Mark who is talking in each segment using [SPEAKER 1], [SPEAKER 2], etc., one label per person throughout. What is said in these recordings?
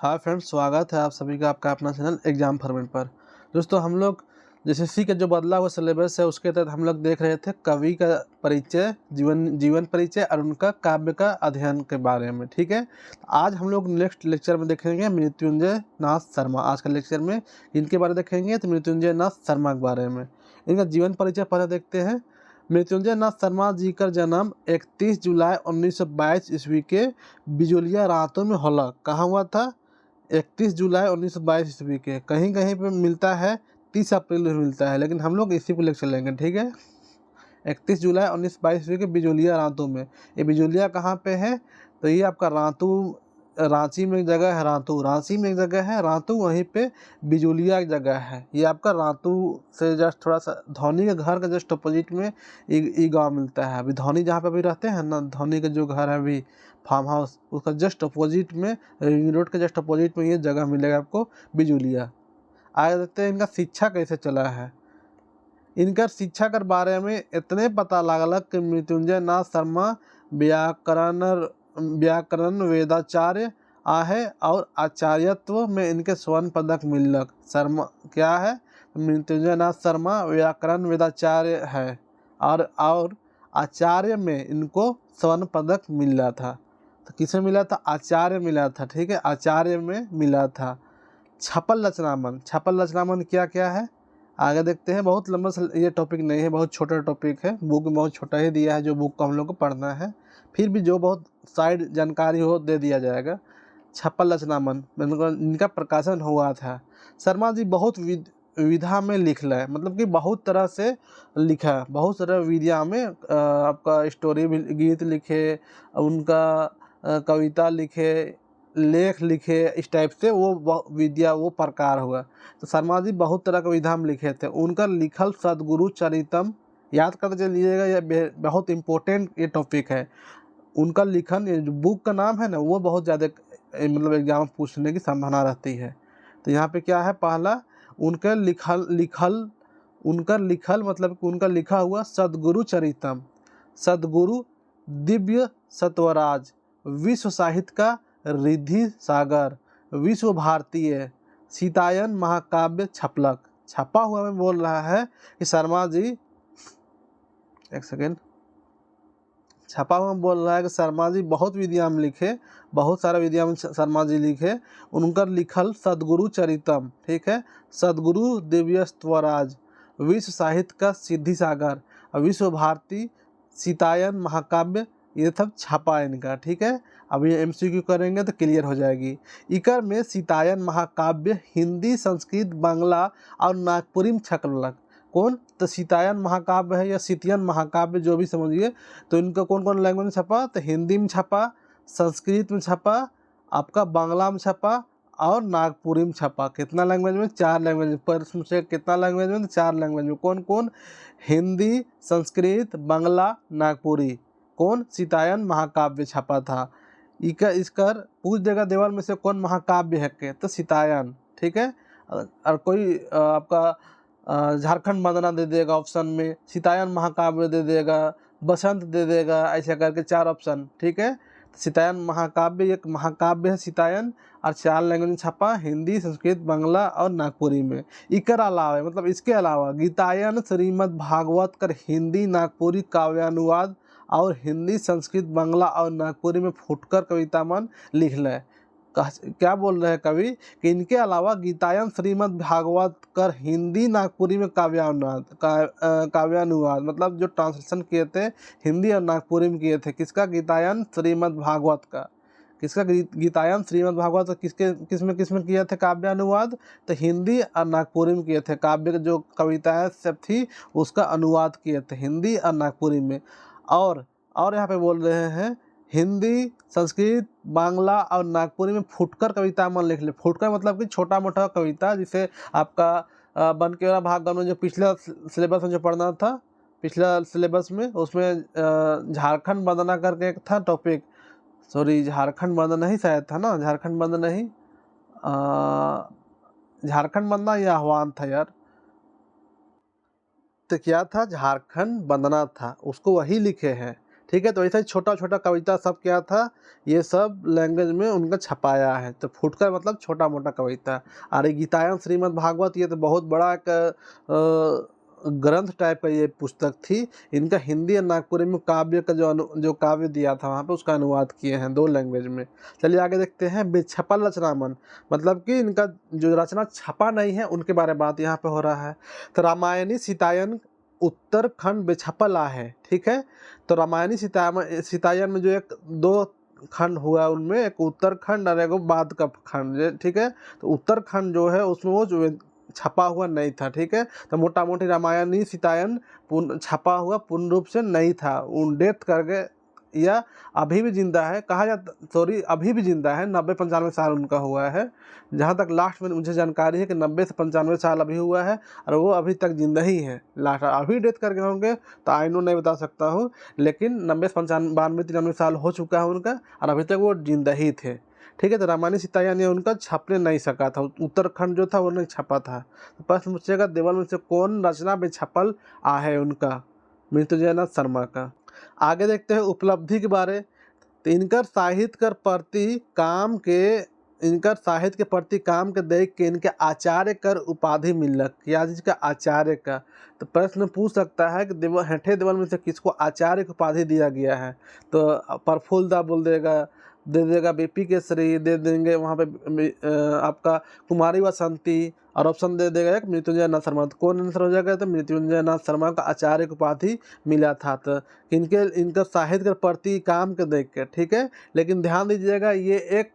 [SPEAKER 1] Hi friends, स्वागत है आप सभी का आपका अपना चैनल एग्जाम फॉर्मेट पर। दोस्तों, हम लोग जैसे का जो बदला हुआ सिलेबस है उसके तहत हम लोग देख रहे थे कवि का परिचय, जीवन परिचय और उनका काव्य का अध्ययन के बारे में। ठीक है, आज हम लोग नेक्स्ट लेक्चर में देखेंगे मृत्युंजय नाथ शर्मा। आज का लेक्चर में इनके बारे में देखेंगे तो मृत्युंजय नाथ शर्मा के बारे में। इनका जीवन परिचय पहले देखते हैं। मृत्युंजय नाथ शर्मा जी का जन्म 31 जुलाई 1922 ईस्वी के बिजोलिया रातों में होला। कहाँ हुआ था? 31 जुलाई 1922 ईस्वी के। कहीं कहीं पे मिलता है 30 अप्रैल में मिलता है, लेकिन हम लोग इसी को लेकर चलेंगे। ठीक है, 31 जुलाई 1922 ईस्वी के बिजोलिया रातों में। ये बिजोलिया कहाँ पे है? तो ये आपका रांची में एक जगह है, रांची में एक जगह है रांतू, वहीं पे बिजोलिया एक जगह है। ये आपका रांतू से जस्ट थोड़ा सा धोनी के घर का जस्ट अपोजिट में ये गाँव मिलता है। अभी धोनी जहाँ पे अभी रहते हैं ना, धोनी का जो घर है अभी फार्म हाउस, उसका जस्ट अपोजिट में, रिंग रोड के जस्ट अपोजिट में ये जगह मिलेगा आपको, बिजोलिया। आगे देखते हैं इनका शिक्षा कैसे चला है। इनका शिक्षा के बारे में इतने पता लागलक कि मृत्युंजय नाथ शर्मा व्याकरण वेदाचार्य आहे और आचार्यत्व में इनके स्वर्ण पदक मिलक। शर्मा क्या है? मृत्युंजय नाथ शर्मा व्याकरण वेदाचार्य है और आचार्य में इनको स्वर्ण पदक मिला था। तो किसे मिला था? आचार्य मिला था। ठीक है, आचार्य में मिला था। छपल रचनामन क्या क्या है आगे देखते हैं। बहुत लंबा ये टॉपिक नहीं है, बहुत छोटा टॉपिक है, बुक में बहुत छोटा ही दिया है जो बुक को हम लोग को पढ़ना है। फिर भी जो बहुत साइड जानकारी हो दे दिया जाएगा। छपल रचनामन इनका प्रकाशन हुआ था। शर्मा जी बहुत विधा में लिख रहे, मतलब कि बहुत तरह से लिखा, बहुत सारा विधा में आपका स्टोरी भी, गीत लिखे, उनका कविता लिखे, लेख लिखे, इस टाइप से वो विद्या, वो प्रकार हुआ। तो शर्मा जी बहुत तरह के विधा में लिखे थे। उनका लिखल सदगुरु चरितम याद करते चलिएगा, यह बहुत इम्पोर्टेंट ये टॉपिक है। उनका लिखन, ये जो बुक का नाम है ना, वो बहुत ज़्यादा मतलब एग्जाम पूछने की संभावना रहती है। तो यहाँ पे क्या है? पहला उनका लिखल मतलब कि उनका लिखा हुआ सदगुरु चरितम, सदगुरु दिव्य सत्वराज, विश्व साहित्य का रिद्धि सागर, विश्व भारतीय, सीतायन महाकाव्य छपलक। छपा हुआ में बोल रहा है कि शर्मा जी, एक सेकेंड, छपा हुआ में बोल रहा है कि शर्मा जी बहुत विद्या में लिखे, बहुत सारा विद्या में शर्मा जी लिखे। उनका लिखल सदगुरु चरितम, ठीक है, सदगुरु दिव्य स्वराज, विश्व साहित्य का सिद्धि सागर, विश्व भारती, सीतायन महाकाव्य, ये सब छपा इनका। ठीक है, अब ये MCQ करेंगे तो क्लियर हो जाएगी। इकर में सीतायन महाकाव्य हिंदी, संस्कृत, बांग्ला और नागपुरी में छपलक। कौन? तो सीतायन महाकाव्य है या सीतियन महाकाव्य, जो भी समझिए। तो इनका कौन कौन लैंग्वेज में छपा? तो हिंदी में छपा, संस्कृत में छपा, आपका बांग्ला में छपा और नागपुरी में छपा। कितना लैंग्वेज में? 4 लैंग्वेज में। पर मुझसे कितना लैंग्वेज में? तो 4 लैंग्वेज में। कौन कौन? हिंदी, संस्कृत, बांग्ला, नागपुरी। कौन? सीतायन महाकाव्य छपा था। इसकर पूछ देगा देवल में से कौन महाकाव्य है के? तो सीतायन। ठीक है, और कोई आपका झारखंड वंदना दे देगा ऑप्शन में, सीतायन महाकाव्य दे देगा, बसंत दे देगा, ऐसा करके 4 ऑप्शन। ठीक है, सीतायन महाकाव्य एक महाकाव्य है सीतायन, और 4 लैंग्वेज में छपा, हिंदी, संस्कृत, बांग्ला और नागपुरी में। इकर अलावा, मतलब इसके अलावा, गीतायन श्रीमद् भागवत कर हिंदी नागपुरी काव्यानुवाद और हिंदी, संस्कृत, बांग्ला और नागपुरी में फुटकर कविता मन लिख ले। क्या बोल रहे हैं कवि कि इनके अलावा गीतायन श्रीमद् भागवत कर हिंदी, नागपुरी में काव्यानुवाद मतलब जो ट्रांसलेशन किए थे हिंदी और नागपुरी में किए थे। किसका? गीतायन श्रीमद् भागवत का। किसका? गीतायन श्रीमद् भागवत किस में किए थे काव्यानुवाद? तो हिंदी और नागपुरी में किए थे। काव्य की जो कविताएं सब थी उसका अनुवाद किए थे हिंदी और नागपुरी में। और यहाँ पे बोल रहे हैं हिंदी, संस्कृत, बांग्ला और नागपुरी में फुटकर कविता मन लिख ले। फुटकर मतलब कि छोटा मोटा कविता, जिसे आपका बन के भाग में जो पिछला सिलेबस में जो पढ़ना था, पिछला सिलेबस में, उसमें झारखंड वंदना करके एक था टॉपिक, सॉरी झारखंड वंदना ही शायद था ना, झारखंड वंदना ही, झारखंड वंदना या आह्वान था यार। तो क्या था? झारखंड वंदना था, उसको वही लिखे हैं। ठीक है। तो ऐसा ही छोटा छोटा कविता सब क्या था, ये सब लैंग्वेज में उनका छपाया है। तो फुटकर मतलब छोटा मोटा कविता। और ये गीतायन श्रीमद् भागवत, ये तो बहुत बड़ा एक ग्रंथ टाइप का ये पुस्तक थी। इनका हिंदी और नागपुरी में काव्य का जो काव्य दिया था वहाँ पे, उसका अनुवाद किए हैं 2 लैंग्वेज में। चलिए आगे देखते हैं। बेछपल रचनामन मतलब कि इनका जो रचना छपा नहीं है उनके बारे में बात यहाँ पे हो रहा है। तो रामायणी सीतायन उत्तरखंड बेछपला है, ठीक है। तो रामायणी सीतायन में जो 1-2 खंड हुआ, उनमें एक उत्तरखंड और एक बाद का खंड, ठीक है। तो उत्तरखंड जो है उसमें वो जो छपा हुआ नहीं था, ठीक है। तो मोटा मोटी रामायणी सीतायन छपा हुआ पूर्ण रूप से नहीं था, उन डेथ कर गए, या अभी भी जिंदा है कहा जाता, सॉरी अभी भी जिंदा है। 90-95 साल उनका हुआ है, जहाँ तक लास्ट में मुझे जानकारी है कि 90 से 95 साल अभी हुआ है, और वो अभी तक जिंदा ही है। लास्ट अभी डेथ कर गए होंगे तो आई नो नहीं बता सकता हूँ, लेकिन 90 से 92-93 साल हो चुका है उनका, और अभी तक वो जिंदा ही थे, ठीक है। तो रामायणी सीतायन ये उनका छपने नहीं सका था, उत्तराखंड जो था वो नहीं छपा था। तो प्रश्न पूछेगा देवल में से कौन रचना बेछपल है उनका, मृत्युंजय नाथ शर्मा का। आगे देखते हैं उपलब्धि के बारे। तो इनकर साहित्य के प्रति काम के देख के इनके आचार्य कर उपाधि मिलक, क्या चीज का आचार्य का। तो प्रश्न पूछ सकता है कि हेठे देवल में से किसको आचार्य की उपाधि दिया गया है। तो प्रफुल्लदा बोल देगा, दे देगा बीपी केसरी, दे देंगे वहाँ पे आपका कुमारी वसंती, और ऑप्शन दे देगा एक मृत्युंजय नाथ शर्मा। तो कौन आंसर हो जाएगा, तो मृत्युंजय नाथ शर्मा का आचार्य की उपाधि मिला था। तो इनका साहित्य के प्रति काम के देख के, ठीक है। लेकिन ध्यान दीजिएगा ये एक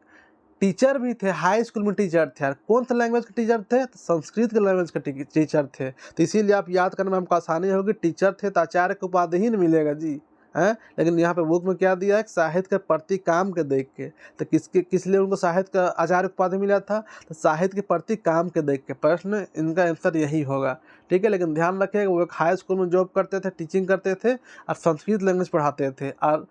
[SPEAKER 1] टीचर भी थे, हाई स्कूल में टीचर थे। कौन सा लैंग्वेज के टीचर थे, तो संस्कृत के लैंग्वेज के टीचर थे। तो इसीलिए आप याद करने में हमको आसानी होगी, टीचर थे तो आचार्य की उपाधि ही नहीं मिलेगा जी, हैं। लेकिन यहाँ पे बुक में क्या दिया है, साहित्य के प्रति काम के देख के। तो किस लिए उनको साहित्य का आचार्य उपाधि मिला था, तो साहित्य के प्रति काम के देख के। प्रश्न इनका आंसर यही होगा, ठीक है। लेकिन ध्यान रखिएगा वो एक हाई स्कूल में जॉब करते थे, टीचिंग करते थे, और संस्कृत लैंग्वेज पढ़ाते थे। और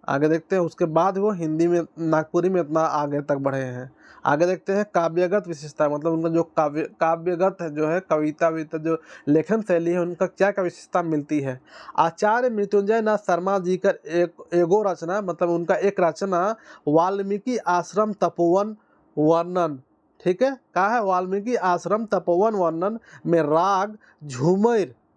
[SPEAKER 1] आगे देखते हैं, उसके बाद वो हिंदी में नागपुरी में इतना आगे तक बढ़े हैं। आगे देखते हैं काव्यगत विशेषता, मतलब उनका जो काव्यगत है जो है, कविता जो लेखन शैली है, उनका क्या क्या विशेषता मिलती है। आचार्य मृत्युंजय नाथ शर्मा जी का एगो रचना, मतलब उनका एक रचना वाल्मीकि आश्रम तपोवन वर्णन, ठीक है। कहा है वाल्मीकि आश्रम तपोवन वर्णन में राग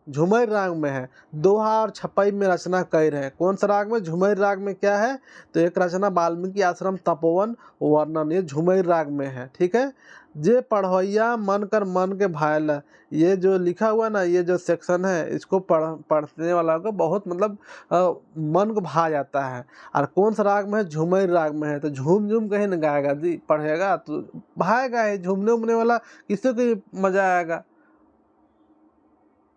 [SPEAKER 1] झुमर राग में है, दोहा और छपाई में रचना कर रहे हैं। कौन सा राग में, झुमर राग में क्या है, तो एक रचना वाल्मीकि आश्रम तपोवन वर्णन, ये झुमर राग में है, ठीक है। जे पढ़वैया मन कर मन के भायला, ये जो लिखा हुआ ना, ये जो सेक्शन है, इसको पढ़ने वाला को बहुत मतलब मन को भा जाता है। और कौन सा राग में है, झुमर राग में है। तो झूम झूम कहीं न गाएगा जी, पढ़ेगा तो भाएगा ही, झूमने उमने वाला किसी को मजा आएगा।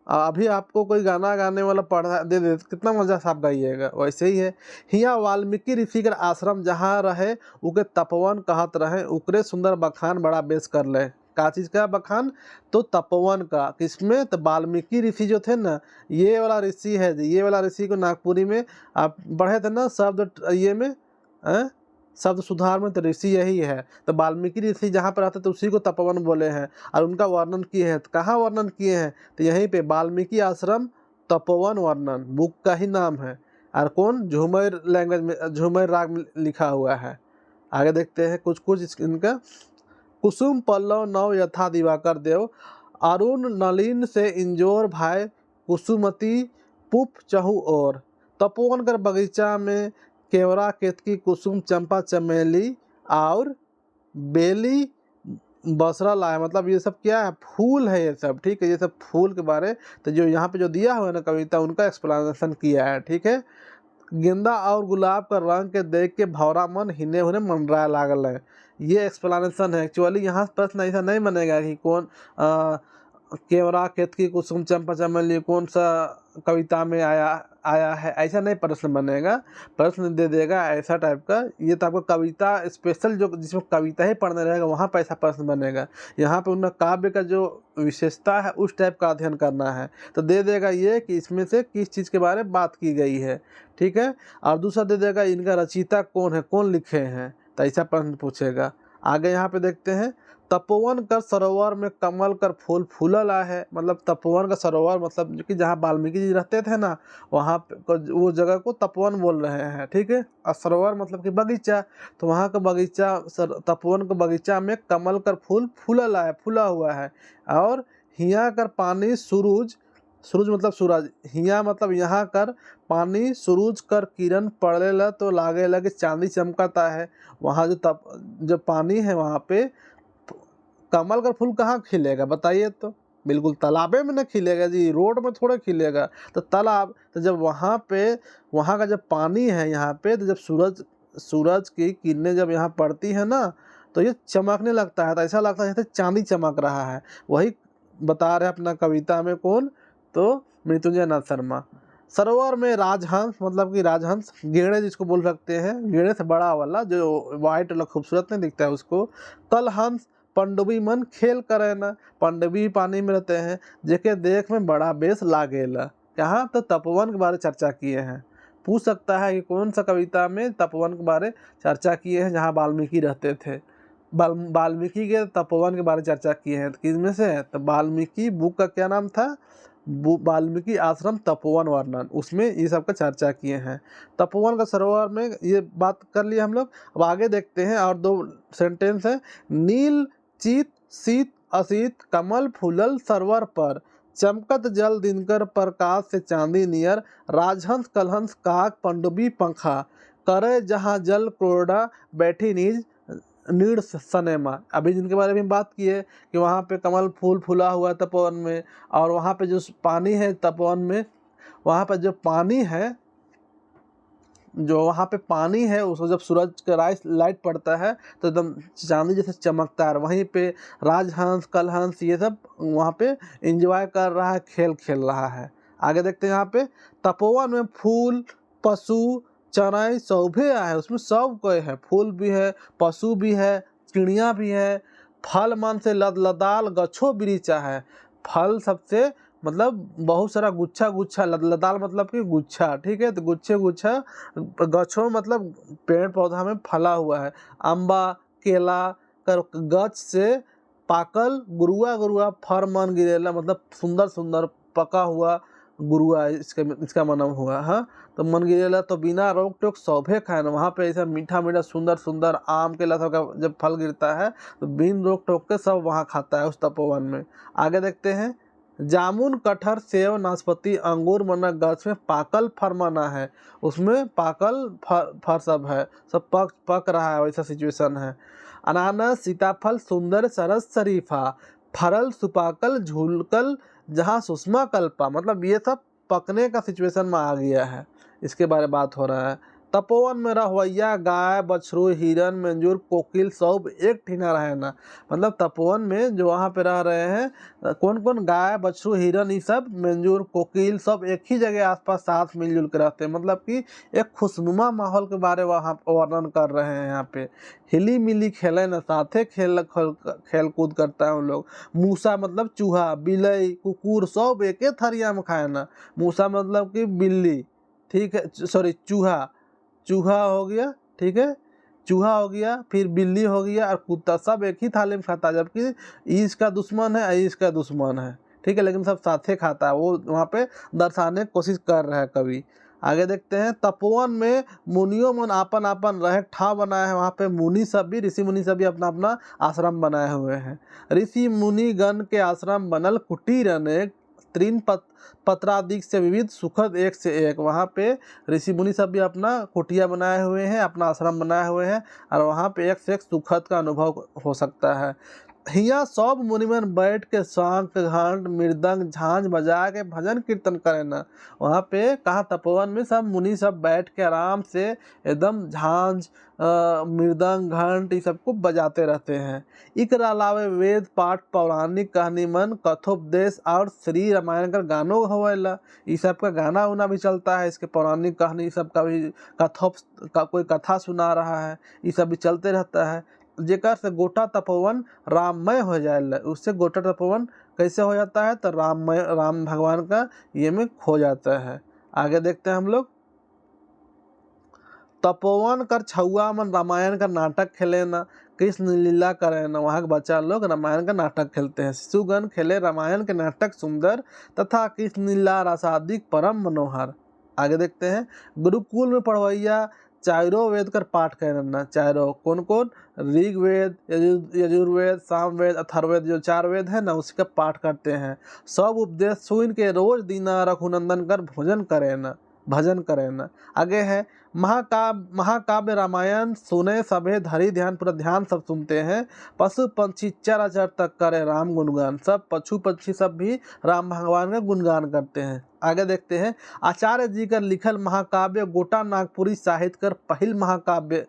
[SPEAKER 1] अभी आपको कोई गाना गाने वाला पढ़ा दे कितना मजा से आप गाइएगा, वैसे ही है। हिया वाल्मीकि ऋषि का आश्रम जहाँ रहे, उके तपोवन कहत रहे, उकरे सुंदर बखान बड़ा बेस कर ले। का चीज़ का बखान, तो तपोवन का। किसमें, तो वाल्मीकि ऋषि जो थे ना, ये वाला ऋषि है जी, ये वाला ऋषि को नागपुरी में आप पढ़े थे ना शब्द ये में, शब्द सुधार में, तो ऋषि यही है। तो वाल्मीकि ऋषि जहाँ पर रहते तो उसी को तपोवन बोले हैं, और उनका वर्णन किए हैं। तो कहाँ वर्णन किए हैं, तो यहीं पे वाल्मीकि आश्रम तपोवन वर्णन बुक का ही नाम है। और कौन, झूमर लैंग्वेज में, झूमर राग में लिखा हुआ है। आगे देखते हैं कुछ इनका। कुसुम पल्लव नव यथा दिवाकर देव, अरुण नलिन से इंजोर भाई, कुसुमती पुप चहु और। तपोवन कर बगीचा में केवड़ा केतकी कुसुम चंपा चमेली और बेली बसरा लाया, मतलब ये सब क्या है, फूल है ये सब, ठीक है। ये सब फूल के बारे, तो जो यहाँ पे जो दिया हुआ है ना कविता, उनका एक्सप्लेनेशन किया है, ठीक है। गेंदा और गुलाब का रंग के देख के भौरा मन हिने हुने मंडराए लागल है, ये एक्सप्लेनेशन है। एक्चुअली यहाँ प्रश्न ऐसा नहीं बनेगा कि कौन केवड़ा केतकी कुसुम चंपा चमेली कौन सा कविता में आया है, ऐसा नहीं प्रश्न बनेगा। प्रश्न दे देगा ऐसा टाइप का, ये तो आपको कविता स्पेशल जो जिसमें कविता ही पढ़ने रहेगा वहाँ पर ऐसा प्रश्न बनेगा। यहाँ पे उनका काव्य का जो विशेषता है उस टाइप का अध्ययन करना है, तो दे देगा ये कि इसमें से किस चीज़ के बारे में बात की गई है, ठीक है। और दूसरा दे देगा इनका रचयिता कौन है, कौन लिखे हैं, तो ऐसा प्रश्न पूछेगा। आगे यहाँ पे देखते हैं, तपोवन कर सरोवर में कमल कर फूल फूलल है। मतलब तपोवन का सरोवर मतलब जो कि जहाँ वाल्मीकि जी रहते थे ना, वहाँ पे वो जगह को तपोवन बोल रहे हैं, ठीक है। और सरोवर मतलब कि बगीचा, तो वहाँ का बगीचा तपोवन का बगीचा में कमल कर फूल फूलल है, फूला हुआ है। और हिया कर पानी सूरज, सूरज मतलब सूरज, हिया मतलब यहाँ कर पानी सूरज कर किरण पड़ेला तो लागे लगे चांदी चमकता है। वहाँ जो पानी है वहाँ पे कमल का फूल कहाँ खिलेगा बताइए तो? बिल्कुल तालाबे में न खिलेगा जी, रोड में थोड़े खिलेगा। तो तालाब, तो जब वहाँ पे वहाँ का जब पानी है यहाँ पे, तो जब सूरज की किरणें जब यहाँ पड़ती है ना, तो ये चमकने लगता है, तो ऐसा लगता है जैसे चांदी चमक रहा है। वही बता रहे अपना कविता में कौन, तो मृत्युंजय नाथ शर्मा। सरोवर में राजहंस मतलब कि राजहंस, गेड़े जिसको बोल सकते हैं, गेड़े से बड़ा वाला जो वाइट वाला खूबसूरत नहीं दिखता है उसको। कलहंस पंडुबी मन खेल करे ना, पंडुबी पानी में रहते हैं, जेके देख में बड़ा बेस लागेला। यहाँ तो तपोवन के बारे चर्चा किए हैं। पूछ सकता है कि कौन सा कविता में तपोवन के बारे चर्चा किए हैं जहाँ वाल्मीकि रहते थे। वाल्मीकि के तपोवन के बारे चर्चा किए हैं, तो किसमें से है? तो वाल्मीकि बुक का क्या नाम था? वाल्मीकि आश्रम तपोवन वर्णन, उसमें ये सब का चर्चा किए हैं। तपोवन का सरोवर में ये बात कर लिया हम लोग। अब आगे देखते हैं, और 2 सेंटेंस है। नील चित शीत असित कमल फूलल सरोवर पर, चमकत जल दिनकर प्रकाश से चांदी नियर, राजहंस कलहंस काक पंडुबी पंखा, करे जहाँ जल क्रोड़ा बैठी नीज नीड़ सनेमा। अभी जिनके बारे में बात की है कि वहाँ पे कमल फूल फूला हुआ तपोवन में, और वहाँ पे जो पानी है तपोवन में, वहाँ पे जो पानी है, जो वहाँ पे पानी है उसको जब सूरज का लाइट पड़ता है तो एकदम चांदी जैसे चमकता है। वहीं पे राजहंस कलहंस ये सब वहाँ पे एंजॉय कर रहा है, खेल खेल रहा है। आगे देखते हैं, यहाँ पे तपोवन में फूल पशु चराई सौभे है, उसमें सब कोई है, फूल भी है, पशु भी है, चिड़िया भी है। फल मन से लदलदाल गच्छो बिरीचा है, फल सबसे मतलब बहुत सारा गुच्छा गुच्छा, लदलदाल मतलब कि गुच्छा, ठीक है। तो गुच्छे गुच्छा, गच्छो मतलब पेड़ पौधा में फला हुआ है। अम्बा केला कर गछ से पाकल गुरुआ गुरुआ फर मन गिरेला, मतलब सुंदर सुंदर पका हुआ गुरुआ इसका मतलब हुआ। हाँ, तो मन गिरेला तो बिना रोक टोक सौभे खाए ना। वहाँ पे ऐसा मीठा मीठा सुंदर सुंदर आम केला सब का जब फल गिरता है तो बिन रोक टोक के सब वहाँ खाता है उस तपोवन में। आगे देखते हैं, जामुन कटहर सेव नाशपाती अंगूर मना गछ में पाकल फर मना है, उसमें पाकल फर सब है, सब पक रहा है, वैसा सिचुएशन है। अनानास सीताफल सुंदर सरस शरीफा, फरल सुपाकल झुलकल जहाँ सुषमा कल्पा, मतलब ये सब पकने का सिचुएशन में आ गया है, इसके बारे में बात हो रहा है। तपोवन में रहुआ गाय बछरू हिरन मंजूर कोकिल सब एक ठिना रहे ना, मतलब तपोवन में जो वहाँ पे रह रहे हैं कौन कौन, गाय बछरू हिरन ये सब मंजूर कोकिल सब एक ही जगह आसपास साथ मिलजुल कर रहते हैं। मतलब कि एक खुशनुमा माहौल के बारे वहाँ वर्णन कर रहे हैं। यहाँ पे हिली मिली खेले न साथे खेल कूद करता है उन लोग। मूसा मतलब चूहा, बिलई कुकुर सब एक थरिया में खाए ना। मूसा मतलब कि बिल्ली, ठीक है, सॉरी चूहा हो गया, ठीक है, चूहा हो गया, फिर बिल्ली हो गया और कुत्ता, सब एक ही थाली में खाता है। जबकि ये इसका दुश्मन है, ये इसका दुश्मन है, ठीक है, लेकिन सब साथे खाता है। वो वहाँ पे दर्शाने की कोशिश कर रहा है कवि। आगे देखते हैं, तपोवन में मुनियों मन आपन आपन रहे ठाव बनाए हैं। वहाँ पे मुनि सब भी, ऋषि मुनि सब भी अपना अपना आश्रम बनाए हुए हैं। ऋषि मुनि गण के आश्रम बनल कुटीर अनेक, तीन पत्रादिक से विविध सुखद एक से एक। वहाँ पे ऋषि मुनि सब भी अपना कुटिया बनाए हुए हैं, अपना आश्रम बनाए हुए हैं, और वहाँ पे एक से एक सुखद का अनुभव हो सकता है। हिया सब मुनिमन बैठ के शंख घंट मृदंग झांझ बजा के भजन कीर्तन करे ना। वहाँ पे कहा तपोवन में सब मुनि सब बैठ के आराम से एकदम झांझ मृदंग घंट ये सबको बजाते रहते हैं। इकर अलावे वेद पाठ पौराणिक कहानी मन कथोपदेश और श्री रामायण का गानों होवेला। ये सब का गाना उना भी चलता है, इसके पौराणिक कहानी सब का भी कोई कथा सुना रहा है, ये सब भी चलते रहता है। जेकर से गोटा तपोवन राममय हो जाए। उससे गोटा तपोवन कैसे हो जाता है, तो राम भगवान का ये में खो जाता है। आगे देखते हैं हम लोग, तपोवन कर छुआ मन रामायण का नाटक खेले न, कृष्ण लीला करे न। वहाँ के बच्चा लोग रामायण का नाटक खेलते हैं। शिशुगण खेले रामायण के नाटक सुंदर, तथा कृष्ण लीला रसादिक परम मनोहर। आगे देखते हैं, गुरुकुल में पढ़वैया चारों वेद कर पाठ करना। चारों कौन कौन? ऋग्वेद, यजुर्वेद, सामवेद, अथर्ववेद, जो 4 वेद है ना, उसका पाठ करते हैं। सब उपदेश सुन के रोज दीना रघुनंदन कर भोजन करे न, भजन करे न। आगे है, महाकाव्य रामायण सुने सभे धरी ध्यान, पूरा ध्यान सब सुनते हैं। पशु पंछी चर अचर तक करे राम गुणगान। सब पशु पक्षी सब भी राम भगवान का गुणगान करते हैं। आगे देखते हैं, आचार्य जी का लिखल महाकाव्य गोटा नागपुरी साहित्य कर पहिल महाकाव्य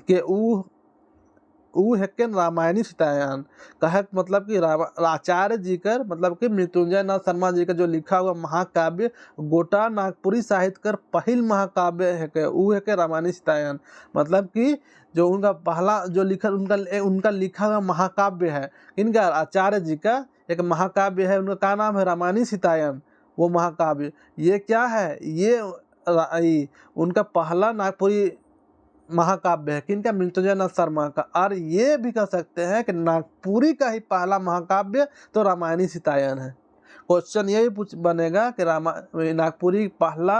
[SPEAKER 1] के ऊ है के रामायणी सीतायान। कहे मतलब कि आचार्य जी कर मतलब कि मृत्युंजय नाथ शर्मा जी का जो लिखा हुआ महाकाव्य गोटा नागपुरी साहित्य कर पहिल महाकाव्य है के ऊ है के रामायणी सीतायान। मतलब कि जो उनका पहला जो उनका लिखा हुआ महाकाव्य है, इनका आचार्य जी का एक महाकाव्य है, उनका क्या नाम है? रामायणी सीतायान। वो महाकाव्य ये क्या है? ये उनका पहला नागपुरी महाकाव्य है, किनका? मृत्युंजय नाथ शर्मा का। और ये भी कह सकते हैं कि नागपुरी का ही पहला महाकाव्य तो रामायणी सीतायन है। क्वेश्चन यही बनेगा कि नागपुरी पहला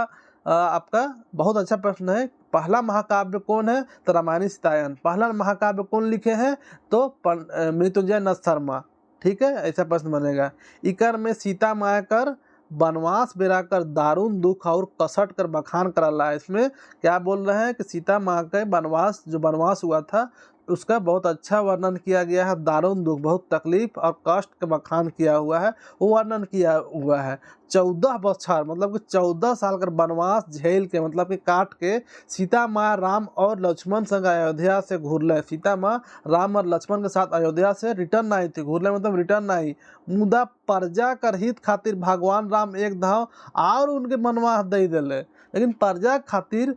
[SPEAKER 1] आपका बहुत अच्छा प्रश्न है, पहला महाकाव्य कौन है? तो रामायणी सीतायन। पहला महाकाव्य कौन लिखे हैं? तो मृत्युंजय नाथ शर्मा। ठीक है, ऐसा प्रश्न बनेगा। इकर में सीता माया कर वनवास बेरा कर दारुण दुख और कसट कर बखान कराला है। इसमें क्या बोल रहे हैं कि सीता माँ के वनवास, जो वनवास हुआ था उसका बहुत अच्छा वर्णन किया गया है। दारुण दुख, बहुत तकलीफ और कष्ट का बखान किया हुआ है, वो वर्णन किया हुआ है। 14 बछर मतलब कि 14 साल कर वनवास झेल के मतलब कि काट के सीता माँ राम और लक्ष्मण संग अयोध्या से घूरले। सीता माँ राम और लक्ष्मण के साथ अयोध्या से रिटर्न आई थी। घूरले मतलब रिटर्न आई। मुदा प्रजा कर हित खातिर भगवान राम एक धाव और उनके वनवास दे दिले। लेकिन प्रजा खातिर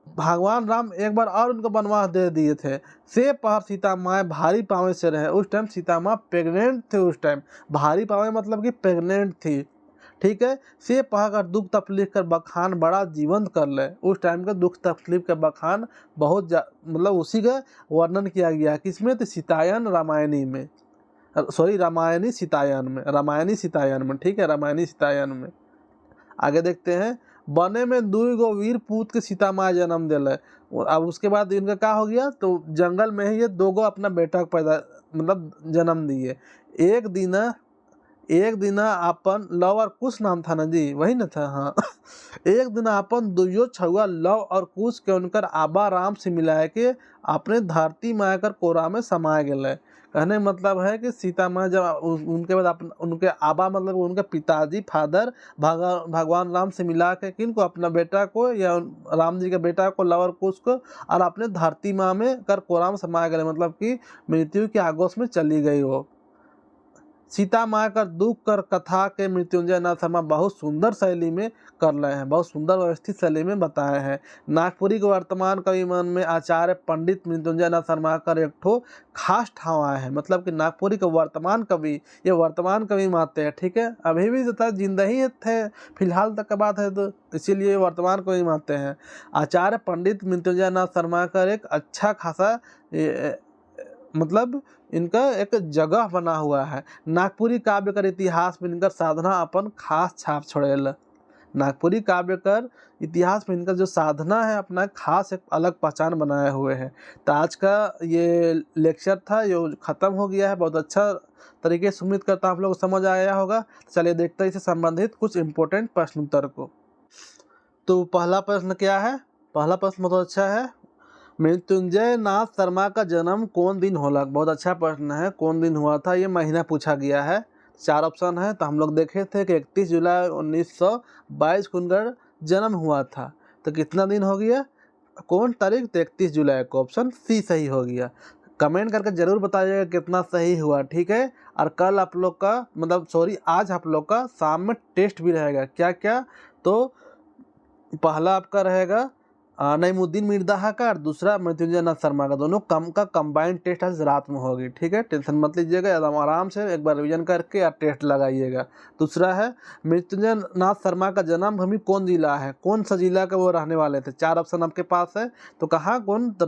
[SPEAKER 1] भगवान राम एक बार और उनको वनवास दे दिए थे। से पहर सीता माँ भारी पावे से रहे। उस टाइम सीता माँ प्रेग्नेंट थे। उस टाइम भारी पावे मतलब कि प्रेग्नेंट थी। ठीक है, से पहर कर दुख तकलीफ कर बखान बड़ा जीवंत कर ले। उस टाइम का दुख तकलीफ का बखान बहुत मतलब उसी का वर्णन किया गया। किसमें? तो सीतायन रामायणी में, सॉरी रामायणी सीतायन में, रामायणी सीतायन में। ठीक है, रामायणी सीतायन में। आगे देखते हैं, बने में 2 गो वीर पूत के सीता माँ जन्म दिले। अब उसके बाद इनका क्या हो गया? तो जंगल में ही ये 2 गो अपना बेटा पैदा मतलब जन्म दिए। एक दिन अपन लव और कुश नाम था ना जी, वही ना था? हाँ एक दिन अपन दुयो छुआ लव और कुश के उनकर आबा राम से मिलाए के अपने धरती माँ कर कोरा में समाये गए। कहने मतलब है कि सीता माँ जब उनके बाद उनके आबा मतलब उनके पिताजी फादर भगवान राम से मिला के किनको? अपना बेटा को या राम जी के बेटा को लव और कुश को, और अपने धरती माँ में कर कोरा में समाये गए। मतलब कि मृत्यु के आगोश में चली गई वो। सीता माँ कर दुख कर कथा के मृत्युंजय नाथ शर्मा बहुत सुंदर शैली में कर रहे हैं, बहुत सुंदर व्यवस्थित शैली में बताए हैं। नागपुरी के वर्तमान कवि मन में आचार्य पंडित मृत्युंजय नाथ शर्मा का एक ठो खास ठाव आए हैं। मतलब कि नागपुरी के वर्तमान कवि, ये वर्तमान कवि मानते हैं। ठीक है, अभी भी तो जिंदा ही थे, फिलहाल तक का बात है, तो इसीलिए वर्तमान कवि मानते हैं। आचार्य पंडित मृत्युंजय नाथ शर्मा का एक अच्छा खासा मतलब इनका एक जगह बना हुआ है। नागपुरी काव्य कर इतिहास में इनका साधना अपन खास छाप छोड़ेला। नागपुरी काव्य कर इतिहास में इनका जो साधना है अपना खास एक अलग पहचान बनाए हुए है। तो आज का ये लेक्चर था, ये ख़त्म हो गया है। बहुत अच्छा तरीके से उम्मीद करता हूँ आप लोग समझ आया होगा। चलिए देखते हैं इससे संबंधित कुछ इम्पोर्टेंट प्रश्न उत्तर को। तो पहला प्रश्न क्या है? पहला प्रश्न बहुत अच्छा है, मृत्युंजय नाथ शर्मा का जन्म कौन दिन होला? बहुत अच्छा प्रश्न है, कौन दिन हुआ था, ये महीना पूछा गया है। 4 ऑप्शन है। तो हम लोग देखे थे कि 31 जुलाई 1922 को उनका जन्म हुआ था। तो कितना दिन हो गया? कौन तारीख? तो 31 जुलाई को। ऑप्शन सी सही हो गया। कमेंट करके जरूर बताइएगा कितना सही हुआ। ठीक है, और कल आप लोग का मतलब सॉरी आज आप लोग का शाम में टेस्ट भी रहेगा। क्या क्या? तो पहला आपका रहेगा नईमुद्दीन मिर्ज़ा का और दूसरा मृत्युंजय नाथ शर्मा का, दोनों का कंबाइंड टेस्ट आज रात में होगी। ठीक है, टेंशन मत लीजिएगा, एकदम आराम से एक बार रिवीजन करके और टेस्ट लगाइएगा। दूसरा है मृत्युंजय नाथ शर्मा का जन्म भूमि कौन जिला है, कौन सा जिला का वो रहने वाले थे। 4 ऑप्शन आपके पास है, तो कहाँ कौन, तो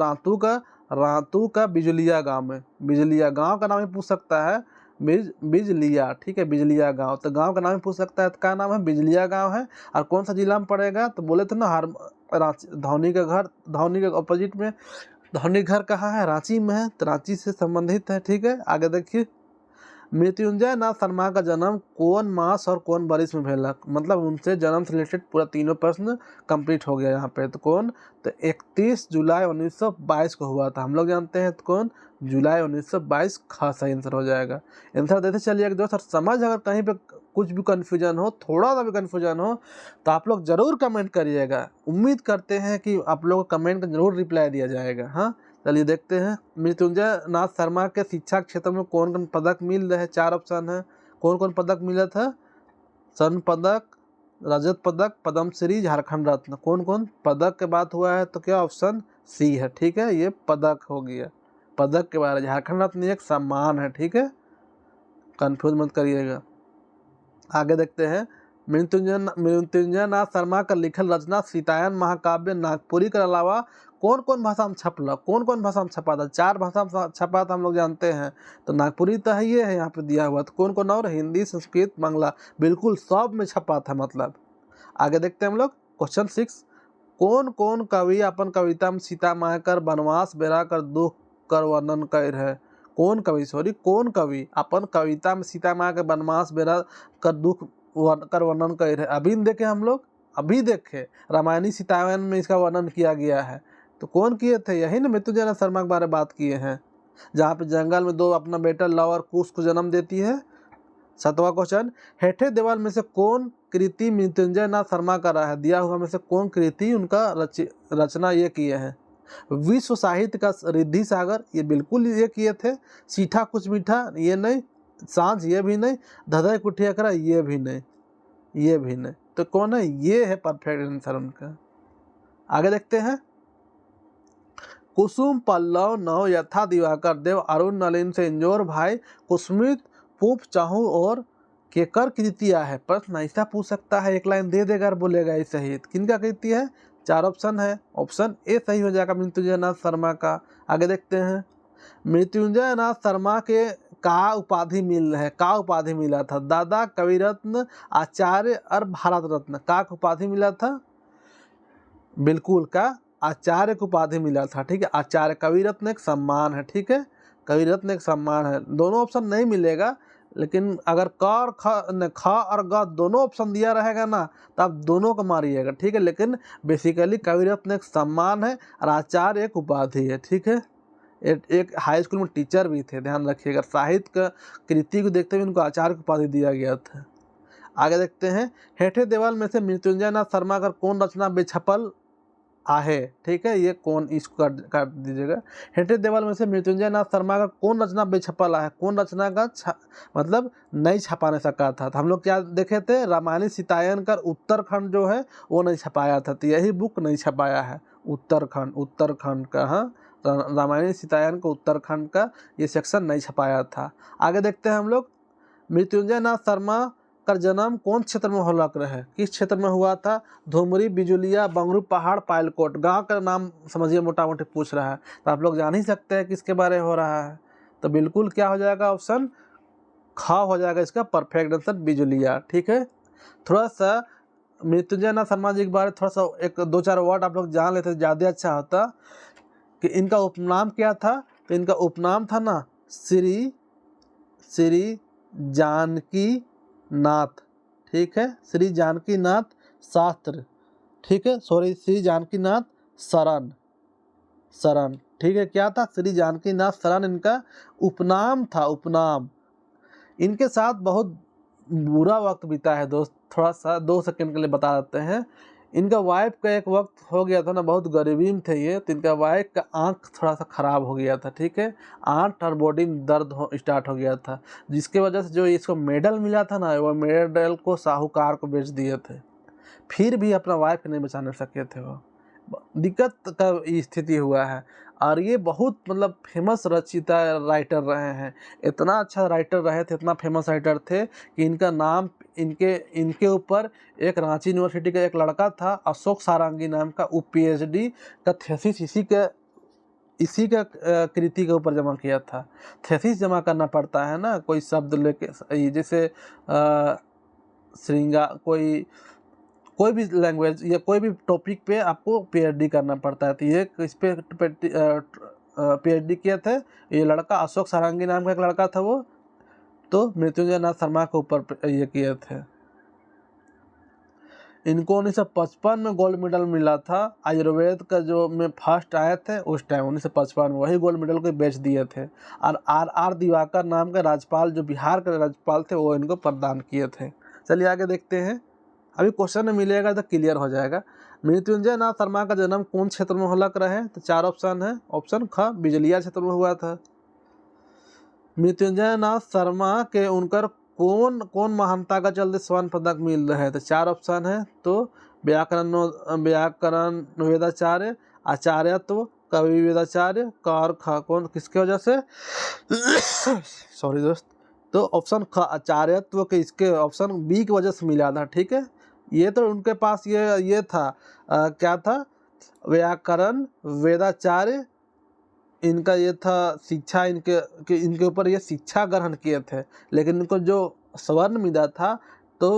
[SPEAKER 1] रातू का बिजलिया गाँव में। बिजलिया गाँव का नाम ही पूछ सकता है, बिजलिया। ठीक है, बिजलिया गांव, तो गांव का नाम ही पूछ सकता है, तो क्या नाम है, बिजलिया गांव है। और कौन सा जिला में पड़ेगा, तो बोले थे ना रांची, धौनी का घर, धौनी के अपोजिट में, धौनी घर कहाँ है, रांची में है, तो रांची से संबंधित है। ठीक है, आगे देखिए, मृत्युंजय नाथ शर्मा का जन्म कौन मास और कौन बरिस में भेला, मतलब उनसे जन्म से रिलेटेड पूरा तीनों प्रश्न कंप्लीट हो गया यहाँ पे। तो कौन, तो 31 जुलाई 1922 को हुआ था, हम लोग जानते हैं। तो कौन, जुलाई 1922 खास सही आंसर हो जाएगा। आंसर देते चलिए दोस्त, और समझ अगर कहीं पे कुछ भी कन्फ्यूजन हो, थोड़ा सा भी कन्फ्यूजन हो, तो आप लोग ज़रूर कमेंट करिएगा। उम्मीद करते हैं कि आप लोगों को कमेंट का जरूर रिप्लाई दिया जाएगा। हाँ, चलिए देखते हैं, मृत्युंजय नाथ शर्मा के शिक्षा क्षेत्र में कौन कौन पदक मिल रहे हैं। 4 ऑप्शन है, कौन कौन पदक मिला था, स्वर्ण पदक, रजत पदक, पद्मश्री, झारखंड रत्न। कौन कौन पदक के बात हुआ है, तो क्या ऑप्शन सी है। ठीक है, ये पदक हो गया, पदक के बारे में। झारखंड रत्न एक सम्मान है। ठीक है, कंफ्यूज मत करिएगा। आगे देखते हैं, मृत्युंजय नाथ शर्मा का लिखल रचना सीतायन महाकाव्य नागपुरी के अलावा कौन कौन भाषा में छपला, कौन कौन भाषा में छपा था। 4 भाषा में छपा था, हम लोग जानते हैं। तो नागपुरी तो है, ये है यहाँ पे दिया हुआ। तो कौन कौन और, हिंदी, संस्कृत, बांग्ला, बिल्कुल सब में छपा था मतलब। आगे देखते हैं हम लोग, क्वेश्चन 6, कौन कौन कवि अपन कविता में सीता माँ कर वनवास बेरा कर दुख कर वर्णन कर है। कौन कवि अपन कविता में सीता माँ के वनवास बेरा कर दुख कर वर्णन कर है। अभी देखे हम लोग, अभी देखे रामायणी सीतायन में इसका वर्णन किया गया है। तो कौन किए थे, यही ना मृत्युंजय नाथ शर्मा के बारे में बात किए हैं, जहाँ पे जंगल में 2 अपना बेटा लव और कुश को जन्म देती है। 7वां क्वेश्चन, हेठे देवाल में से कौन कृति मृत्युंजय नाथ शर्मा का रहा है, दिया हुआ में से कौन कृति उनका रचना ये किए हैं। विश्व साहित्य का रिद्धि सागर, ये बिल्कुल ये किए थे। सीठा कुछ मीठा, ये नहीं। सांझ, ये भी नहीं। धधय कुठिया करा, ये भी नहीं, ये भी नहीं। तो कौन है, ये है परफेक्ट आंसर उनका। आगे देखते हैं, कुसुम पल्लव नव यथा दिवाकर देव अरुण नलिन से इंजोर भाई कुसुमित पूप चाहू और केकर कृतिया है। प्रश्न ऐसा पूछ सकता है, एक लाइन दे देगा और बोलेगा ये सही, किनका कृति है। 4 ऑप्शन है, ऑप्शन ए सही हो जाएगा, मृत्युंजय नाथ शर्मा का। आगे देखते हैं, मृत्युंजय नाथ शर्मा के का उपाधि मिला था। दादा, कविरत्न, आचार्य और भारत रत्न। का उपाधि मिला था, बिल्कुल का आचार्य को उपाधि मिला था। ठीक है, आचार्य, कविरत्न एक सम्मान है। ठीक है, कविरत्न एक सम्मान है। दोनों ऑप्शन नहीं मिलेगा, लेकिन अगर क और ख और ग दोनों ऑप्शन दिया रहेगा ना, तो आप दोनों को मारिएगा। ठीक है, लेकिन बेसिकली कविरत्न एक सम्मान है और आचार्य एक उपाधि है। ठीक है, एक हाई स्कूल में टीचर भी थे, ध्यान रखिएगा। साहित्य का कृति को देखते हुए उनको आचार्य की उपाधि दिया गया था। आगे देखते हैं, हेठे देवाल में से मृत्युंजय नाथ शर्मा का कौन रचना बेछपल आहे। ठीक है, ये कौन, इसको काट दीजिएगा। हेठे देवाल में से मृत्युंजय नाथ शर्मा का कौन रचना बेछपल आहे, कौन रचना का मतलब नहीं छपा नहीं सका था। तो हम लोग क्या देखे थे, रामायणी सीतायन का उत्तरखंड जो है वो नहीं छपाया था, तो यही बुक नहीं छपाया है। उत्तरखंड का, हाँ, रामायणी सीतायन का उत्तरखंड का ये सेक्शन नहीं छपाया था। आगे देखते हैं हम लोग, मृत्युंजय नाथ शर्मा का जन्म कौन क्षेत्र में होलक रहे, किस क्षेत्र में हुआ था। धुमरी, बिजुलिया, बंगरू पहाड़, पायलकोट। गांव का नाम समझिए, मोटा मोटी पूछ रहा है, तो आप लोग जान ही सकते हैं किसके बारे हो रहा है। तो बिल्कुल क्या हो जाएगा, ऑप्शन ख हो जाएगा इसका परफेक्ट आंसर, बिजुलिया। ठीक है, थोड़ा सा मृत्युंजय नाथ शर्मा जी के बारे थोड़ा सा 1-2-4 वर्ड आप लोग जान लेते ज़्यादा अच्छा होता। कि इनका उपनाम क्या था, तो इनका उपनाम था ना श्री जानकी नाथ। ठीक है, श्री जानकी नाथ शास्त्र। ठीक है, सॉरी, श्री जानकी नाथ शरण। ठीक है, क्या था, श्री जानकी नाथ शरण इनका उपनाम था, उपनाम। इनके साथ बहुत बुरा वक्त बीता है दोस्त, थोड़ा सा 2 सेकंड के लिए बता देते हैं। इनका वाइफ का एक वक्त हो गया था ना, बहुत गरीबी में थे ये, तो इनका वाइफ का आँख थोड़ा सा ख़राब हो गया था। ठीक है, आँख और बॉडी में दर्द स्टार्ट हो गया था, जिसके वजह से जो इसको मेडल मिला था ना, वो मेडल को साहूकार को बेच दिए थे। फिर भी अपना वाइफ नहीं बचाने सके थे वो। दिक्कत का स्थिति हुआ है। और ये बहुत मतलब फेमस रचयिता राइटर रहे हैं, इतना अच्छा राइटर रहे थे, इतना फेमस राइटर थे कि इनका नाम इनके ऊपर एक रांची यूनिवर्सिटी का एक लड़का था अशोक सारंगी नाम का, वो PhD का थीसिस इसी का कृति के ऊपर जमा किया था। थीसिस जमा करना पड़ता है ना, कोई शब्द लेके, जैसे कोई भी लैंग्वेज या कोई भी टॉपिक पे आपको PhD करना पड़ता है। तो ये इस पे PhD किए थे ये लड़का अशोक सारंगी नाम का एक लड़का था वो, तो मृत्युंजय नाथ शर्मा के ऊपर ये किए थे। इनको 1955 में गोल्ड मेडल मिला था। आयुर्वेद का जो में फर्स्ट आए थे उस टाइम 1955 में, वही गोल्ड मेडल को बेच दिए थे। और R दिवाकर नाम के राज्यपाल जो बिहार के राज्यपाल थे वो इनको प्रदान किए थे। चलिए आगे देखते हैं, अभी क्वेश्चन में मिलेगा तो क्लियर हो जाएगा। मृत्युंजय नाथ शर्मा का जन्म कौन क्षेत्र में होलक रहे? तो 4 ऑप्शन है। ऑप्शन ख बिजलिया क्षेत्र में हुआ था। मृत्युंजय नाथ शर्मा के उनकर कौन महानता का चलते स्वर्ण पदक मिल रहे हैं? तो 4 ऑप्शन है। तो व्याकरण वेदाचार्य, आचार्यत्व, कवि वेदाचार्य, कार ख कौन किसके वजह से सॉरी दोस्त, तो ऑप्शन ख आचार्यत्व के इसके ऑप्शन बी की वजह से मिला था। ठीक है, ये तो उनके पास ये था क्या था, व्याकरण वेदाचार्य, इनका ये था शिक्षा, इनके ऊपर ये शिक्षा ग्रहण किए थे। लेकिन इनको जो स्वर्ण मिला था तो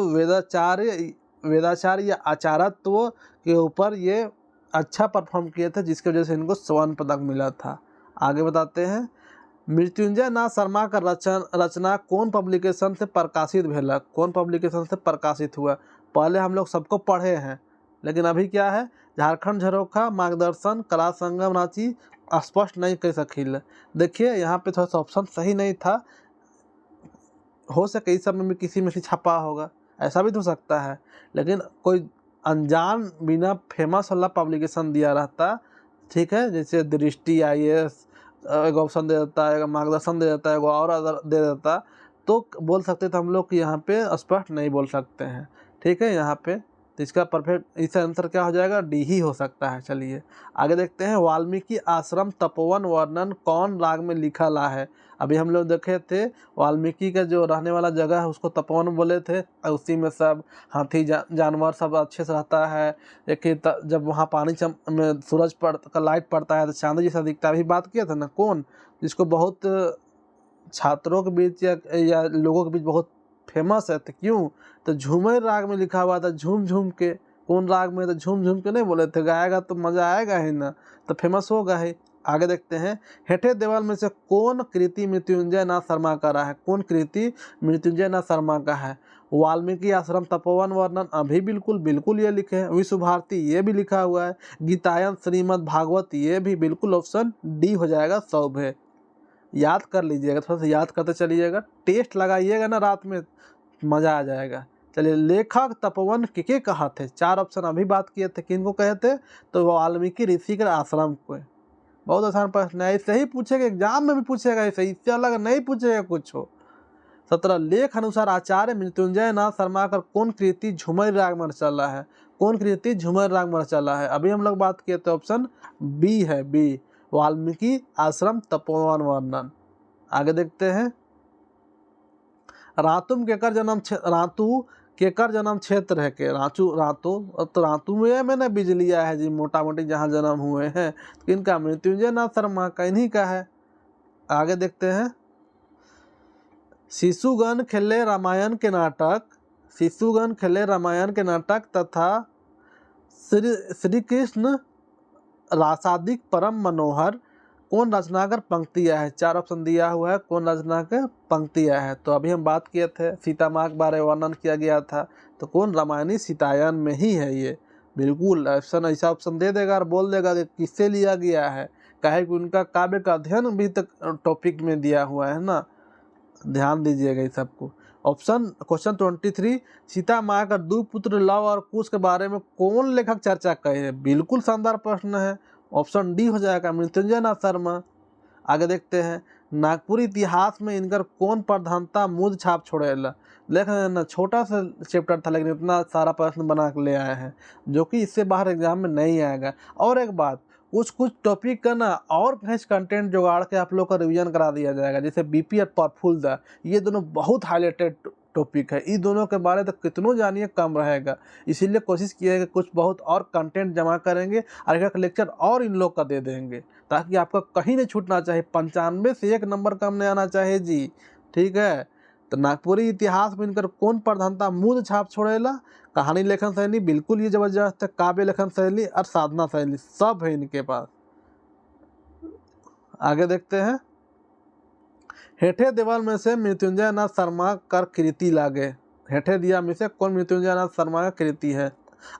[SPEAKER 1] वेदाचार्य या आचार्यत्व के ऊपर ये अच्छा परफॉर्म किए थे, जिसकी वजह से इनको स्वर्ण पदक मिला था। आगे बताते हैं, मृत्युंजय नाथ शर्मा का रचना कौन पब्लिकेशन से प्रकाशित भेला? कौन पब्लिकेशन से प्रकाशित हुआ? पहले हम लोग सबको पढ़े हैं, लेकिन अभी क्या है, झारखंड झरोखा, मार्गदर्शन, कला संगम रांची, स्पष्ट नहीं कह सकिल। देखिए यहाँ पे थोड़ा सा ऑप्शन सही नहीं था, हो सके इस सब में भी किसी में से छपा होगा, ऐसा भी तो हो सकता है। लेकिन कोई अनजान बिना फेमस वाला पब्लिकेशन दिया रहता, ठीक है, जैसे दृष्टि IAS एक ऑप्शन दे देता है, मार्गदर्शन दे देता है, एगो और दे देता, तो बोल सकते थे हम लोग कि यहाँ पे स्पष्ट नहीं बोल सकते हैं। ठीक है, यहाँ पे तो इसका परफेक्ट इसका आंसर क्या हो जाएगा, डी ही हो सकता है। चलिए आगे देखते हैं, वाल्मीकि आश्रम तपोवन वर्णन कौन राग में लिखा ला है? अभी हम लोग देखे थे वाल्मीकि का जो रहने वाला जगह है उसको तपोवन बोले थे, और उसी में सब हाथी जानवर सब अच्छे से रहता है। देखिए जब वहाँ पानी में सूरज का लाइट पड़ता है तो चांद जैसा दिखता है। अभी बात किया था ना, कौन जिसको बहुत छात्रों के बीच या लोगों के बीच बहुत फेमस है, तो क्यों, तो झूमर राग में लिखा हुआ था, झूम झूम के। कौन राग में? तो झूम झूम के नहीं बोले थे, गाएगा तो मजा आएगा ही ना, तो फेमस होगा ही। आगे देखते हैं, हेठे देवल में से कौन कृति मृत्युंजय नाथ शर्मा का रहा है? कौन कृति मृत्युंजय नाथ शर्मा का है? वाल्मीकि आश्रम तपोवन वर्णन अभी बिल्कुल ये लिखे हैं। विश्व भारती ये भी लिखा हुआ है। गीतायन श्रीमद् भागवत ये भी बिल्कुल, ऑप्शन डी हो जाएगा सौभे। याद कर लीजिएगा, थोड़ा सा याद करते चलिएगा, टेस्ट लगाइएगा ना रात में, मज़ा आ जाएगा। चलिए, लेखक तपोवन के कहा थे? 4 ऑप्शन अभी बात किए थे, किनको कहे थे? तो वाल्मीकि ऋषि के आश्रम को। बहुत आसान प्रश्न है, ऐसे ही पूछेगा, एग्जाम में भी पूछेगा ऐसे, इससे अलग नहीं पूछेगा कुछ हो। 17 लेख अनुसार आचार्य मृत्युंजय नाथ शर्मा का कौन कृति झूमर राग में चला है? कौन कृति झूमर राग में चला है? अभी हम लोग बात किए थे, ऑप्शन बी है, बी, वाल्मीकि आश्रम तपोवन वर्णन। आगे देखते हैं, रातू केकर जन्म क्षेत्र है के? रातू में मैंने बिजलिया है जी, मोटा मोटी जहाँ जन्म हुए हैं। तो इनका मृत्युंजय नाथ शर्मा का, इन्हीं का है। आगे देखते हैं, शिशुगण खेले रामायण के नाटक तथा श्री कृष्ण रासादिक परम मनोहर कौन रचनाकर पंक्तियाँ है? 4 ऑप्शन दिया हुआ है, कौन रचनाकर पंक्तियाँ है? तो अभी हम बात किए थे, सीता माँ के बारे में वर्णन किया गया था, तो कौन रामायणी सीतायन में ही है ये। बिल्कुल ऑप्शन ऐसा ऑप्शन दे देगा और बोल देगा कि किससे लिया गया है, कहे कि उनका काव्य का अध्ययन भी तक टॉपिक में दिया हुआ है ना, ध्यान दीजिएगा इस सबको। क्वेश्चन 23, सीता माँ का 2 पुत्र लव और कुश के बारे में कौन लेखक चर्चा कहे? बिल्कुल शानदार प्रश्न है, ऑप्शन डी हो जाएगा, मृत्युंजय नाथ शर्मा। आगे देखते हैं, नागपुरी इतिहास में इनकर कौन प्रधानता मुद छाप छोड़ेला। देख रहे हैं ना, छोटा सा चैप्टर था लेकिन इतना सारा प्रश्न बना के ले आए हैं जो कि इससे बाहर एग्जाम में नहीं आएगा। और एक बात, कुछ कुछ टॉपिक का ना और फ्रेश कंटेंट जुगाड़ के आप लोग का रिवीजन करा दिया जाएगा, जैसे बीपी और प्रफुल्ल, ये दोनों बहुत हाईलाइटेड टॉपिक है। इन दोनों के बारे में तो कितनों जानिए कम रहेगा, इसीलिए कोशिश किया है कि कुछ बहुत और कंटेंट जमा करेंगे और एक लेक्चर और इन लोग का दे देंगे ताकि आपका कहीं नहीं छूटना चाहिए। 95 से 1 नंबर कम नहीं आना चाहिए जी, ठीक है। तो नागपुरी इतिहास में इनकर कौन प्रधानता मुद छाप छोड़ेला। कहानी लेखन शैली बिल्कुल ये जबरदस्त है, काव्य लेखन शैली और साधना शैली सब है इनके पास। आगे देखते हैं, हेठे देवल में से मृत्युंजय नाथ शर्मा कर कृति लागे। हेठे दिया में से कौन मृत्युंजय नाथ शर्मा का कृति है।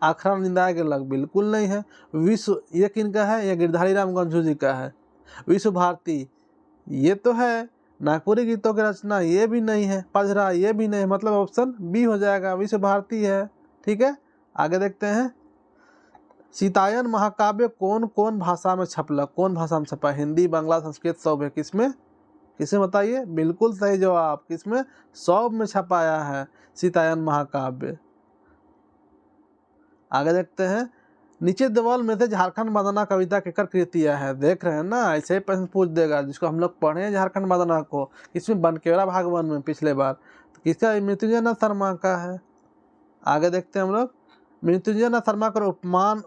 [SPEAKER 1] आखरा निंदा के लग बिल्कुल नहीं है। विश्व ये किनका है, ये गिरधारी राम गंजू जी का है। विश्व भारती ये तो है। नागपुरी गीतों की रचना ये भी नहीं है। पजरा ये भी नहीं, मतलब ऑप्शन बी हो जाएगा, विश्व भारती है, ठीक है। आगे देखते हैं, सीतायन महाकाव्य कौन कौन भाषा में छपला। कौन भाषा में छपा, हिंदी, बांग्ला, संस्कृत, सब है। किसमें किसमें बताइए, बिल्कुल सही जवाब, किसमें, सब में छपाया है सीतायन महाकाव्य। आगे देखते हैं, नीचे देवल में से झारखंड मदना कविता केकर कृतियाँ है। देख रहे हैं ना, ऐसे ही प्रश्न पूछ देगा जिसको हम लोग पढ़े हैं झारखंड मदना को, इसमें बनकेवरा भागवन में पिछले बार, तो किसका, मृत्युंजय नाथ शर्मा का है। आगे देखते हैं हम लोग, मृत्युंजय नाथ शर्मा का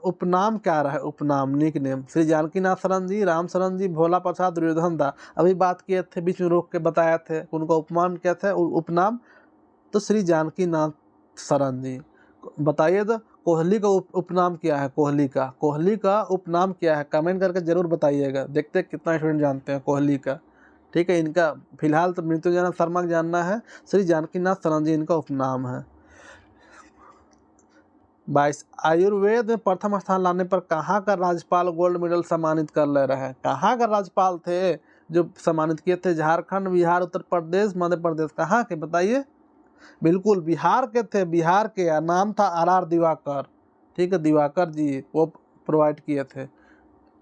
[SPEAKER 1] उपनाम क्या रहा है। उपनाम निक नेम, श्री जानकी नाथ शरण जी, राम शरण जी, भोला प्रसाद, दुर्योधन दा। अभी बात किए थे, बीच में रोक के बताया थे उनका उपमान क्या था, उपनाम, तो श्री जानकी नाथ शरण जी। बताइए तो कोहली का उपनाम क्या है। कोहली का उपनाम क्या है, कमेंट करके जरूर बताइएगा, देखते हैं कितना स्टूडेंट जानते हैं कोहली का, ठीक है। इनका फिलहाल तो मृत्युंजय नाथ शर्मा का जानना है, श्री जानकी नाथ शरण जी इनका उपनाम है। 22, आयुर्वेद में प्रथम स्थान लाने पर कहाँ का राज्यपाल गोल्ड मेडल सम्मानित कर ले रहे हैं। कहाँ का राज्यपाल थे जो सम्मानित किए थे। झारखंड, बिहार, उत्तर प्रदेश, मध्य प्रदेश, कहाँ के बताइए। बिल्कुल बिहार के थे, बिहार के, नाम था RR दिवाकर, ठीक है, दिवाकर जी वो प्रोवाइड किए थे।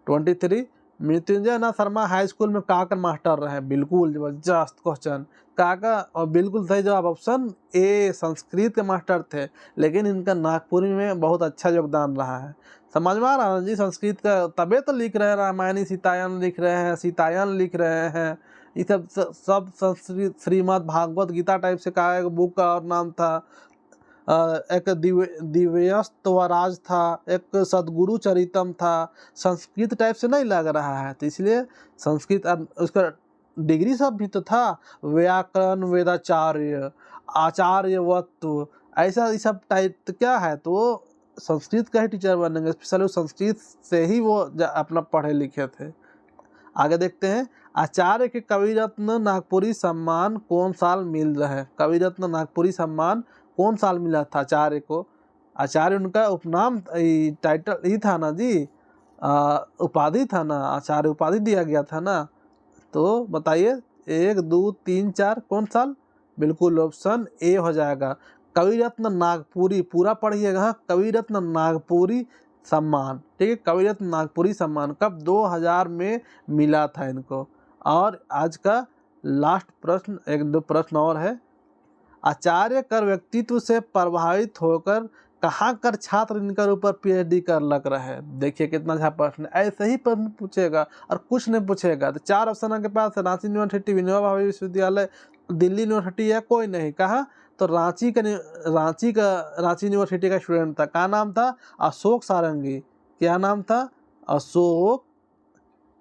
[SPEAKER 1] 23, मृत्युंजय नाथ शर्मा हाई स्कूल में कहाँ का मास्टर रहे। बिल्कुल जबरदस्त क्वेश्चन, कहाँ का, और बिल्कुल सही जवाब ऑप्शन ए, संस्कृत के मास्टर थे, लेकिन इनका नागपुरी में बहुत अच्छा योगदान रहा है। समझ में आ रहा है जी, संस्कृत का तबे तो लिख रहे हैं, रामायणी सीतायन लिख रहे हैं, सीतायन लिख रहे हैं, ये सब संस्कृत, श्रीमद् भागवत गीता टाइप से कहा, एक बुक का और नाम था, एक दिव्यस्तवराज था, एक सदगुरु चरितम था। संस्कृत टाइप से नहीं लग रहा है, तो इसलिए संस्कृत, उसका डिग्री सब भी तो था, व्याकरण, वेदाचार्य, आचार्यवत्व, ऐसा ये सब टाइप तो क्या है, तो संस्कृत का ही टीचर बनेंगे, स्पेशली संस्कृत से ही वो अपना पढ़े लिखे थे। आगे देखते हैं, आचार्य के कवि रत्न नागपुरी सम्मान कौन साल मिल रहा है। कवि रत्न नागपुरी सम्मान कौन साल मिला था आचार्य को। आचार्य उनका उपनाम, टाइटल ही था ना जी, उपाधि था ना, आचार्य उपाधि दिया गया था ना। तो बताइए 1, 2, 3, 4 कौन साल। बिल्कुल ऑप्शन ए हो जाएगा, कवि रत्न नागपुरी, पूरा पढ़िएगा, कवि रत्न नागपुरी सम्मान, ठीक है। कवि रत्न नागपुरी सम्मान कब, 2000 में मिला था इनको। और आज का लास्ट प्रश्न, 1-2 प्रश्न और है, आचार्य कर व्यक्तित्व से प्रभावित होकर कहाँ कर छात्र इनकर ऊपर PhD कर लग रहा है। देखिए कितना अच्छा प्रश्न, ऐसे ही प्रश्न पूछेगा और कुछ नहीं पूछेगा। तो 4 ऑप्शन आपके पास, रांची यूनिवर्सिटी, विनोबा भावे विश्वविद्यालय, दिल्ली यूनिवर्सिटी है, कोई नहीं। कहाँ, तो रांची यूनिवर्सिटी का स्टूडेंट था, क्या नाम था, अशोक सारंगी। क्या नाम था, अशोक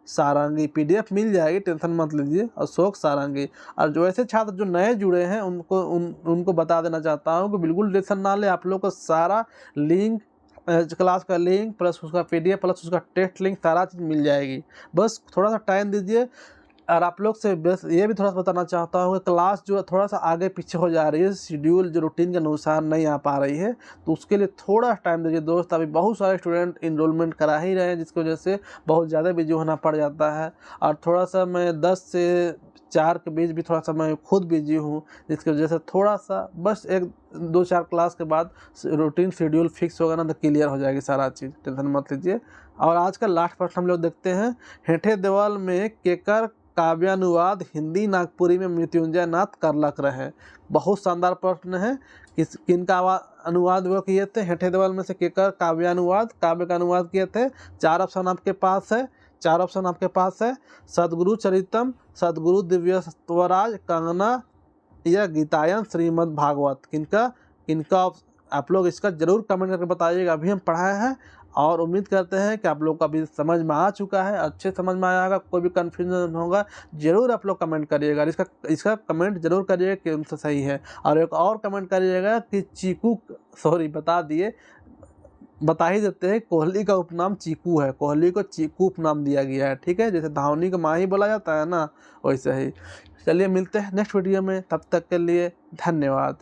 [SPEAKER 1] सारंगी। PDF मिल जाएगी, टेंशन मत लीजिए, अशोक सारंगी। और जो ऐसे छात्र जो नए जुड़े हैं उनको बता देना चाहता हूँ कि बिल्कुल टेंशन ना ले, आप लोग को सारा लिंक, क्लास का लिंक प्लस उसका PDF प्लस उसका टेस्ट लिंक सारा चीज़ मिल जाएगी। बस थोड़ा सा टाइम दीजिए। और आप लोग से बस ये भी थोड़ा सा बताना चाहता हूँ कि क्लास जो है थोड़ा सा आगे पीछे हो जा रही है, शेड्यूल जो रूटीन के अनुसार नहीं आ पा रही है, तो उसके लिए थोड़ा टाइम दीजिए दोस्त। अभी बहुत सारे स्टूडेंट इनरोलमेंट करा ही रहे हैं, जिसकी वजह से बहुत ज़्यादा बिजी होना पड़ जाता है। और थोड़ा सा मैं 10 से 4 के बीच भी थोड़ा सा मैं खुद बिजी हूँ, जिसकी वजह से थोड़ा सा बस 1-2-4 क्लास के बाद रूटीन शेड्यूल फिक्स होगा ना, तो क्लियर हो जाएगी सारा चीज़, टेंशन मत लीजिए। और आज का लास्ट प्रश्न हम लोग देखते हैं, हेठे देवल में केकर काव्यानुवाद हिंदी नागपुरी में मृत्युंजय नाथ करलक रहे। बहुत शानदार प्रश्न है। किनका अनुवाद वो किए थे? हेठे देवल में से केकर काव्यानुवाद, काव्य का अनुवाद किए थे? 4 ऑप्शन आपके पास है, 4 ऑप्शन आपके पास है। सद्गुरु चरितम, सद्गुरु दिव्य सत्वराज, कंगना या गीतायन श्रीमद् भागवत। किनका आप लोग इसका जरूर कमेंट करके बताइएगा। अभी हम पढ़ाए हैं और उम्मीद करते हैं कि आप लोग को अभी समझ में आ चुका है, अच्छे समझ में आया होगा। कोई भी कन्फ्यूजन होगा जरूर आप लोग कमेंट करिएगा। इसका कमेंट जरूर करिएगा कि उनसे सही है। और एक और कमेंट करिएगा कि चीकू, सॉरी बता ही देते हैं, कोहली का उपनाम चीकू है। कोहली को चीकू उपनाम दिया गया है, ठीक है। जैसे धोनी को माही बोला जाता है ना, वैसे ही। चलिए मिलते हैं नेक्स्ट वीडियो में, तब तक के लिए धन्यवाद।